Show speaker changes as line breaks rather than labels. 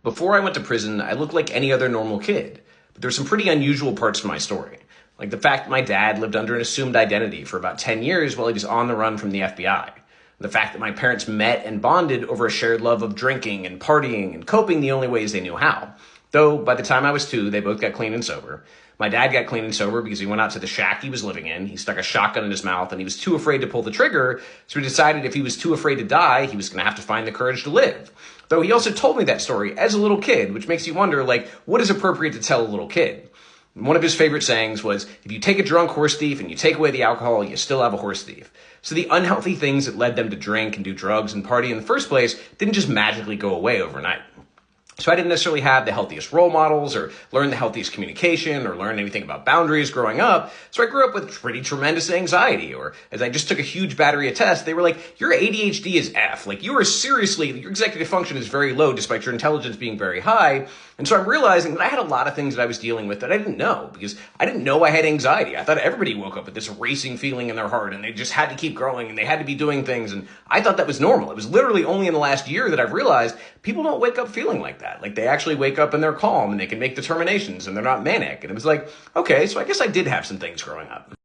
Before I went to prison, I looked like any other normal kid. But there's some pretty unusual parts to my story. Like the fact that my dad lived under an assumed identity for about 10 years while he was on the run from the FBI. The fact that my parents met and bonded over a shared love of drinking and partying and coping the only ways they knew how. Though by the time I was 2, they both got clean and sober. My dad got clean and sober because he went out to the shack he was living in. He stuck a shotgun in his mouth and he was too afraid to pull the trigger. So he decided if he was too afraid to die, he was going to have to find the courage to live. Though he also told me that story as a little kid, which makes you wonder, like, what is appropriate to tell a little kid? One of his favorite sayings was, if you take a drunk horse thief and you take away the alcohol, you still have a horse thief. So the unhealthy things that led them to drink and do drugs and party in the first place didn't just magically go away overnight. So I didn't necessarily have the healthiest role models or learn the healthiest communication or learn anything about boundaries growing up. So I grew up with pretty tremendous anxiety, or as I just took a huge battery of tests, they were like, your ADHD is F. Like your executive function is very low despite your intelligence being very high. And so I'm realizing that I had a lot of things that I was dealing with that I didn't know because I didn't know I had anxiety. I thought everybody woke up with this racing feeling in their heart and they just had to keep growing and they had to be doing things. And I thought that was normal. It was literally only in the last year that I've realized people don't wake up feeling like that. Like they actually wake up and they're calm and they can make determinations and they're not manic. And it was like, okay, so I guess I did have some things growing up.